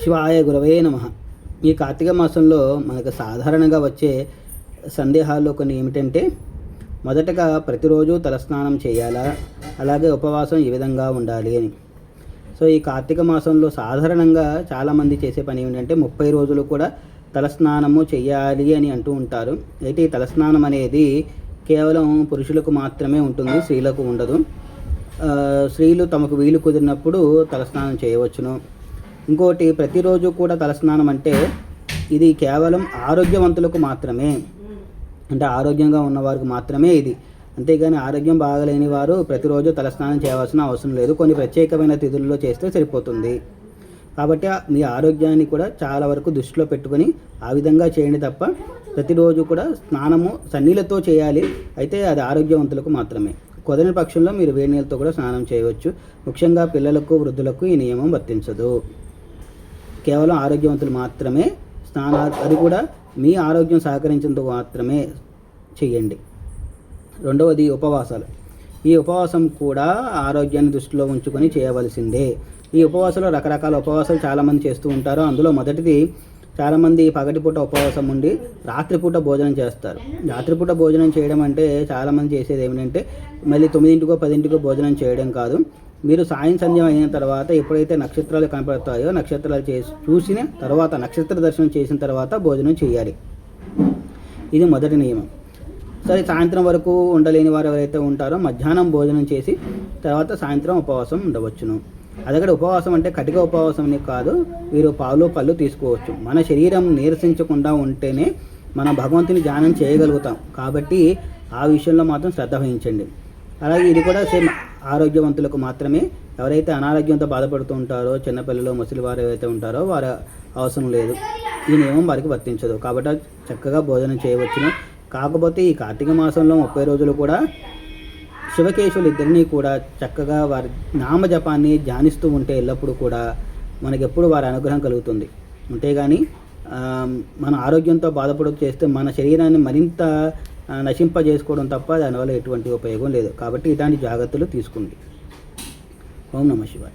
శివాయ గురవే నమః. ఈ కార్తీక మాసంలో మనకు సాధారణంగా వచ్చే సందేహాల్లో కొన్ని ఏమిటంటే, మొదటగా ప్రతిరోజు తలస్నానం చేయాలా, అలాగే ఉపవాసం ఈ విధంగా ఉండాలి అని. సో ఈ కార్తీక మాసంలో సాధారణంగా చాలామంది చేసే పని ఏమిటంటే 30 రోజులు కూడా తలస్నానము చేయాలి అని అంటూ ఉంటారు. అయితే ఈ తలస్నానం అనేది కేవలం పురుషులకు మాత్రమే ఉంటుంది, స్త్రీలకు ఉండదు. స్త్రీలు తమకు వీలు కుదిరినప్పుడు తలస్నానం చేయవచ్చును. ఇంకోటి, ప్రతిరోజు కూడా తలస్నానం అంటే ఇది కేవలం ఆరోగ్యవంతులకు మాత్రమే, అంటే ఆరోగ్యంగా ఉన్నవారికి మాత్రమే ఇది. అంతేగాని ఆరోగ్యం బాగలేని వారు ప్రతిరోజు తలస్నానం చేయవలసిన అవసరం లేదు. కొన్ని ప్రత్యేకమైన తిథుల్లో చేస్తే సరిపోతుంది. కాబట్టి మీ ఆరోగ్యాన్ని కూడా చాలా వరకు దృష్టిలో పెట్టుకొని ఆ విధంగా చేయండి తప్ప ప్రతిరోజు కూడా స్నానము సన్నీళ్ళతో చేయాలి. అయితే అది ఆరోగ్యవంతులకు మాత్రమే. కుదరని పక్షంలో మీరు వేడి నీళ్ళతో కూడా స్నానం చేయవచ్చు. ముఖ్యంగా పిల్లలకు, వృద్ధులకు ఈ నియమం వర్తించదు. కేవలం ఆరోగ్యవంతులు మాత్రమే స్నానాలు, అది కూడా మీ ఆరోగ్యం సహకరించేందుకు మాత్రమే చేయండి. రెండవది ఉపవాసాలు. ఈ ఉపవాసం కూడా ఆరోగ్యాన్ని దృష్టిలో ఉంచుకొని చేయవలసిందే. ఈ ఉపవాసాలు రకరకాల ఉపవాసాలు చాలామంది చేస్తూ ఉంటారు. అందులో మొదటిది, చాలామంది పగటిపూట ఉపవాసం ఉండి రాత్రిపూట భోజనం చేస్తారు. రాత్రిపూట భోజనం చేయడం అంటే చాలామంది చేసేది ఏమిటంటే మళ్ళీ 9కో 10కో భోజనం చేయడం కాదు. మీరు సంధ్య అయిన తర్వాత ఎప్పుడైతే నక్షత్రాలు కనపడతాయో నక్షత్రాలు చూసిన తర్వాత, నక్షత్ర దర్శనం చేసిన తర్వాత భోజనం చేయాలి. ఇది మొదటి నియమం. సరే, సాయంత్రం వరకు ఉండలేని వారు ఎవరైతే ఉంటారో మధ్యాహ్నం భోజనం చేసి తర్వాత సాయంత్రం ఉపవాసం ఉండవచ్చును. అదక్కడ ఉపవాసం అంటే కటిక ఉపవాసం అని కాదు, మీరు పాలు పళ్ళు తీసుకోవచ్చు. మన శరీరం నీరసించకుండా ఉంటేనే మనం భగవంతుని ధ్యానం చేయగలుగుతాం. కాబట్టి ఆ విషయంలో మాత్రం శ్రద్ధ వహించండి. అలాగే ఇది కూడా సేమ్ ఆరోగ్యవంతులకు మాత్రమే. ఎవరైతే అనారోగ్యంతో బాధపడుతూ ఉంటారో, చిన్నపిల్లలు, ముసలి వారు ఎవరైతే ఉంటారో వారు అవసరం లేదు, ఈ నియమం వారికి వర్తించదు. కాబట్టి చక్కగా భోజనం చేయవచ్చును. కాకపోతే ఈ కార్తీక మాసంలో 30 రోజులు కూడా శివకేశవులు ఇద్దరినీ కూడా చక్కగా వారి నామజపాన్ని ధ్యానిస్తూ ఉంటే ఎల్లప్పుడూ కూడా మనకెప్పుడు వారి అనుగ్రహం కలుగుతుంది. అంతేగాని మన ఆరోగ్యంతో బాధపడుతూ చేస్తే మన శరీరాన్ని మరింత నశింపజేసుకోవడం తప్ప దానివల్ల ఎటువంటి ఉపయోగం లేదు. కాబట్టి ఇలాంటి జాగ్రత్తలు తీసుకోండి. ఓం నమః శివాయ.